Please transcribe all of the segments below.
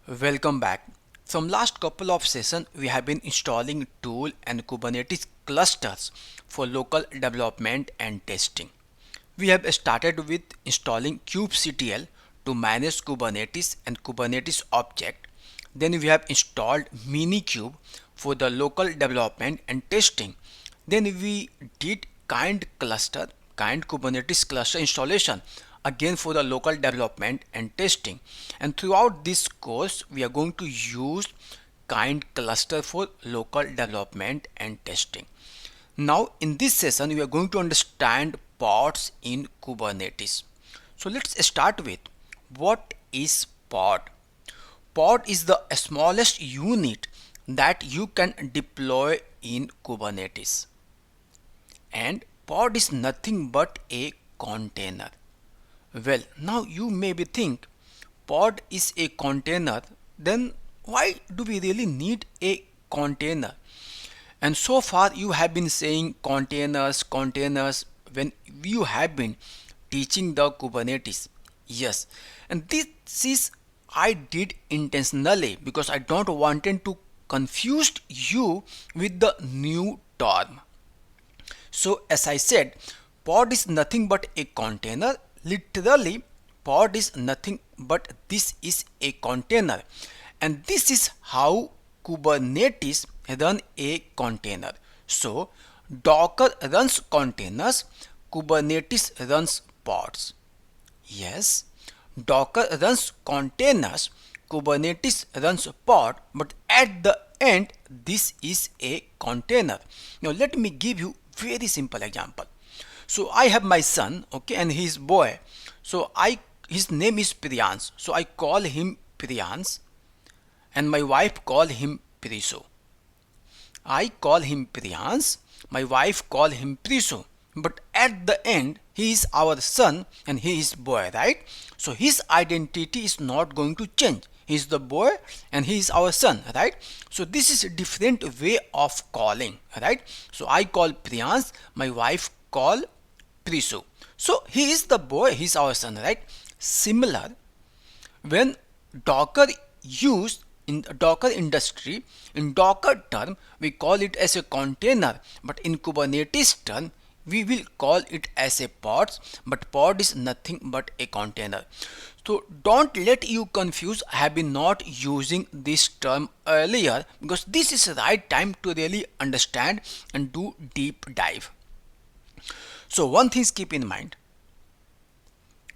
Welcome back. From last couple of sessions, we have been installing tool and Kubernetes clusters for local development and testing. We have started with installing kubectl to manage Kubernetes and Kubernetes object. Then we have installed minikube for the local development and testing. Then we did kind Kubernetes cluster installation again for the local development and testing. And throughout this course, we are going to use kind cluster for local development and testing. Now in this session, we are going to understand pods in Kubernetes. So let's start with what is pod. Pod is the smallest unit that you can deploy in Kubernetes. And pod is nothing but a container. Well, now you maybe think pod is a container, then why do we really need a container? And so far you have been saying containers when you have been teaching the Kubernetes. Yes, and this is I did intentionally because I don't wanted to confuse you with the new term. So as I said, pod is nothing but a container. Literally, pod is nothing but this is a container. And this is how Kubernetes run a container. So Docker runs containers, Kubernetes runs pods. Yes, Docker runs containers, Kubernetes runs pod, but at the end, this is a container. Now let me give you very simple example. So I have my son, okay, and his boy. So his name is Priyans. So I call him Priyans, and my wife call him Priso. I call him Priyans, my wife call him Priso. But at the end, he is our son and he is boy, right? So his identity is not going to change. He is the boy and he is our son, right? So this is a different way of calling, right? So I call Priyans, my wife call Priso. So he is the boy, he is our son, right? Similar, when Docker used in the Docker industry, in Docker term, we call it as a container, but in Kubernetes term, we will call it as a pods, but pod is nothing but a container. So don't let you confuse. I have been not using this term earlier because this is the right time to really understand and do deep dive. So one thing keep in mind,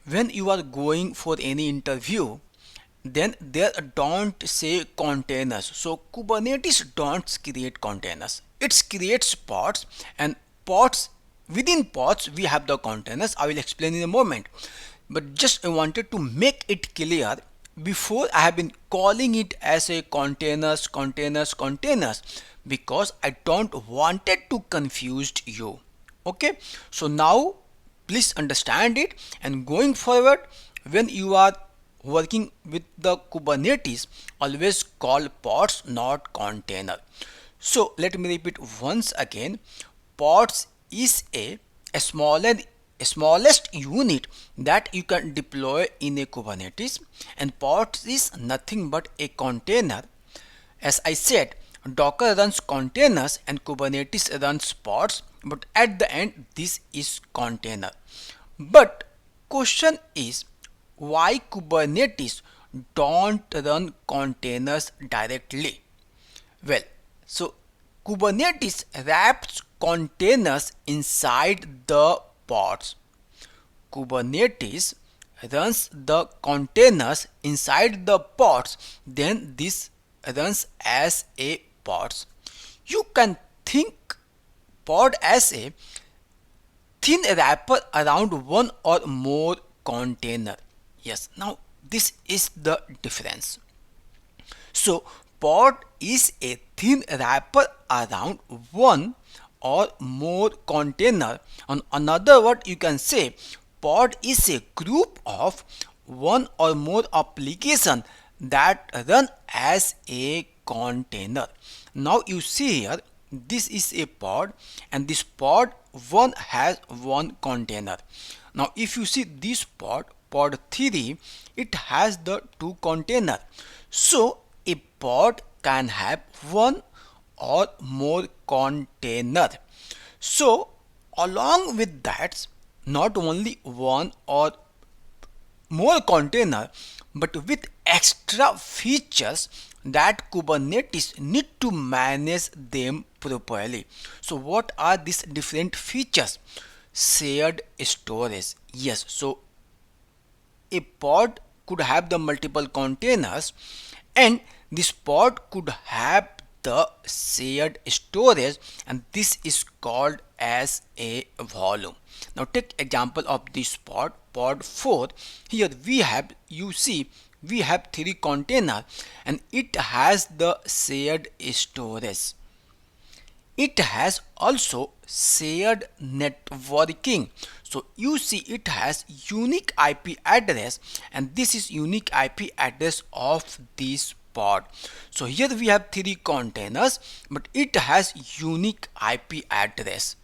when you are going for any interview, then there don't say containers. So Kubernetes don't create containers, it creates pods, and pods, within pods we have the containers. I will explain in a moment, but just I wanted to make it clear. Before I have been calling it as a containers because I don't wanted to confuse you. Okay, so now please understand it, and going forward, when you are working with the Kubernetes, always call pods, not container. So let me repeat once again. Pods is a smallest unit that you can deploy in a Kubernetes, and pods is nothing but a container. As I said, Docker runs containers and Kubernetes runs pods, but at the end this is container. But question is, why Kubernetes don't run containers directly? Well, so Kubernetes wraps containers inside the pods. Kubernetes runs the containers inside the pods, then this runs as a pods. You can think pod as a thin wrapper around one or more container. Yes, now this is the difference. So pod is a thin wrapper around one or more container. On another word, you can say pod is a group of one or more application that run as a container. Now you see here, this is a pod, and this pod one has one container. Now if you see this pod 3, it has the two container. So a pod can have one or more container. So along with that, not only one or more container, but with extra features that Kubernetes need to manage them properly. So what are these different features? Shared storage. Yes, so a pod could have the multiple containers, and this pod could have the shared storage, and this is called as a volume. Now take example of this pod 4. Here we have, you see, we have 3 container and it has the shared storage. It has also shared networking. So you see it has unique IP address, and this is unique IP address of this pod. So here we have 3 containers, but it has unique IP address.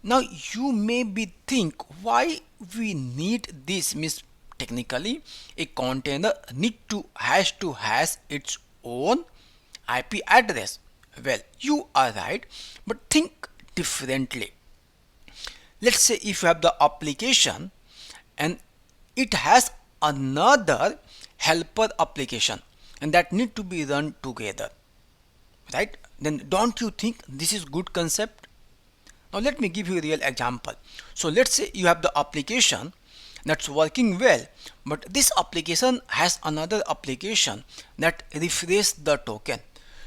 Now you may be think why we need this. Means technically a container need to has its own IP address. Well, you are right, but think differently. Let's say if you have the application and it has another helper application and that need to be run together, right? Then don't you think this is good concept? Now let me give you a real example. So let's say you have the application that's working well, but this application has another application that refresh the token.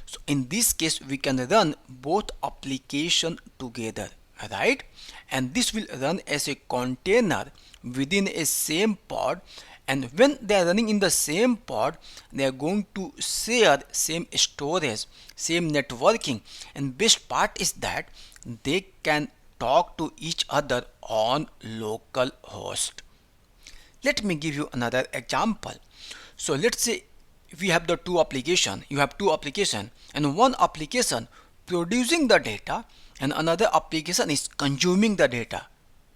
So in this case we can run both application together, right? And this will run as a container within a same pod, and when they are running in the same pod they are going to share same storage, same networking, and best part is that they can talk to each other on local host. Let me give you another example. So let's say we have the two application, you have two application, and one application producing the data and another application is consuming the data.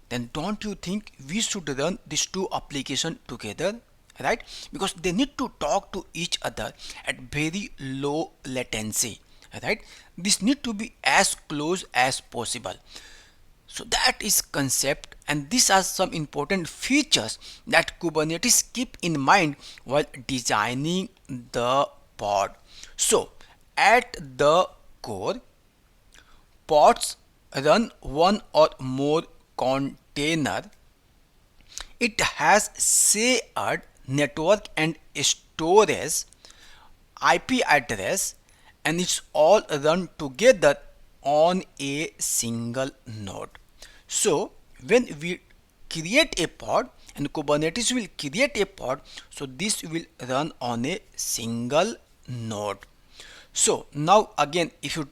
Then don't you think we should run these two applications together, right? Because they need to talk to each other at very low latency, right? This need to be as close as possible. So that is concept, and these are some important features that Kubernetes keep in mind while designing the pod. So at the core, pods run one or more container. It has shared network and storage, IP address, and it's all run together on a single node. So when we create a pod and Kubernetes will create a pod, so this will run on a single node. So now again, if you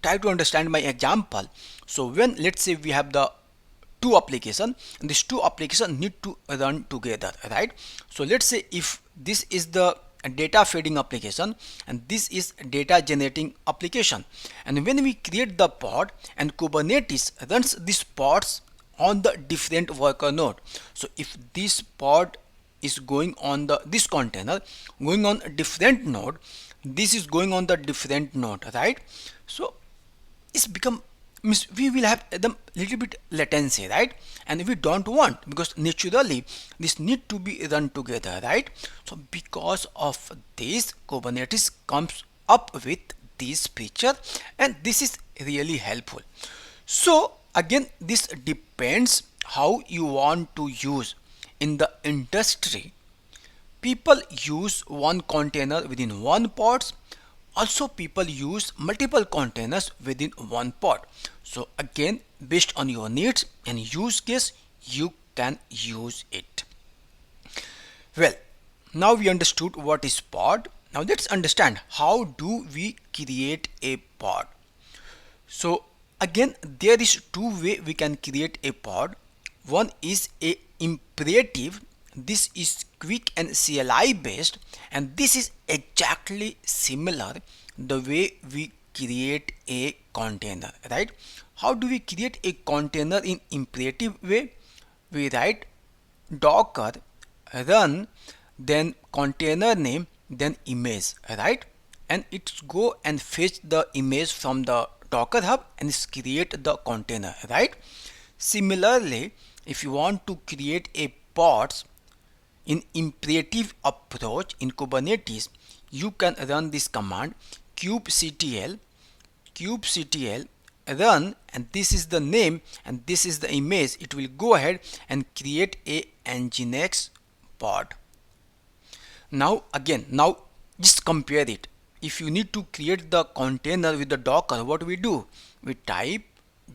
try to understand my example, so when let's say we have the two application and these two applications need to run together, right? So let's say if this is the data feeding application and this is data generating application, and when we create the pod and Kubernetes runs these pods on the different worker node. So if this pod is going on the this container going on a different node, this is going on the different node, right? So it's become, means we will have the little bit latency, right? And we don't want, because naturally this need to be run together, right? So because of this, Kubernetes comes up with this feature, and this is really helpful. So again, this depends how you want to use. In the industry, people use one container within one pod. Also people use multiple containers within one pod. So again, based on your needs and use case, you can use it. Well, now we understood what is pod. Now let's understand how do we create a pod. So again, there is two way we can create a pod. One is a imperative. This is quick and CLI based, and this is exactly similar the way we create a container, right? How do we create a container in imperative way? We write docker run, then container name, then image, right? And it's go and fetch the image from the Docker Hub and it's create the container, right? Similarly, if you want to create a pods in imperative approach in Kubernetes, you can run this command kubectl run, and this is the name and this is the image. It will go ahead and create a nginx pod. Now again, now just compare it. If you need to create the container with the Docker, what we do? We type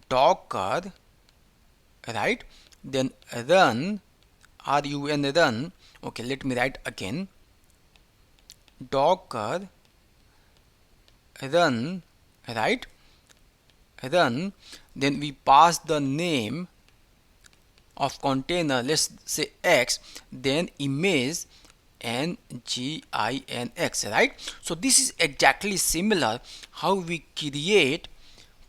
docker, right? Then run, run. Okay, let me write again. Docker run, right? Run. Then we pass the name of container, let's say X, then image nginx, right? So this is exactly similar how we create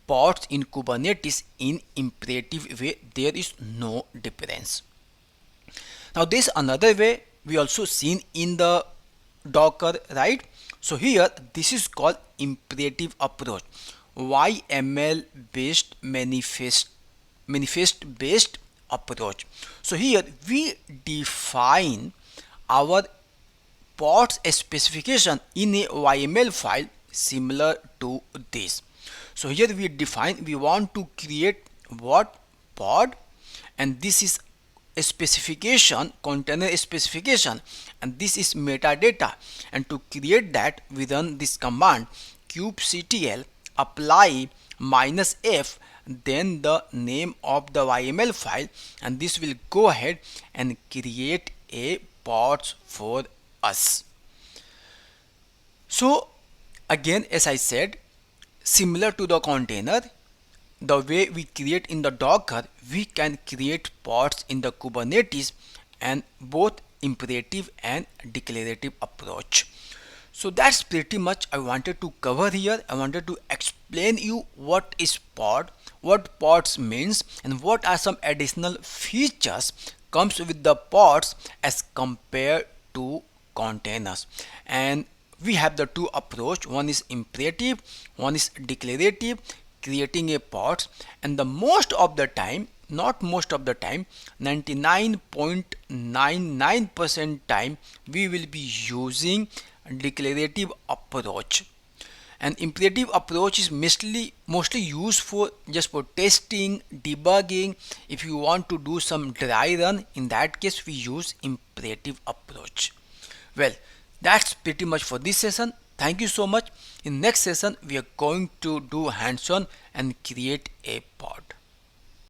pods in Kubernetes in imperative way. There is no difference. Now there's another way we also seen in the Docker, right? So here this is called imperative approach, YAML based manifest based approach. So here we define our pods specification in a YAML file similar to this. So here we define we want to create what pod, and this is a specification, container specification, and this is metadata. And to create that, we run this command kubectl apply -f, then the name of the YAML file, and this will go ahead and create a pods for us. So again, as I said, similar to the container, the way we create in the Docker, we can create pods in the Kubernetes, and both imperative and declarative approach. So that's pretty much I wanted to cover here. I wanted to explain you what is pod, what pods means, and what are some additional features comes with the pods as compared to containers. And we have the two approach, one is imperative, one is declarative, creating a pods. And the most of the time, not most of the time, 99.99% time we will be using declarative approach. And imperative approach is mostly used for just for testing, debugging. If you want to do some dry run, in that case we use imperative approach. Well, that's pretty much for this session. Thank you so much. In next session we are going to do hands-on and create a pod.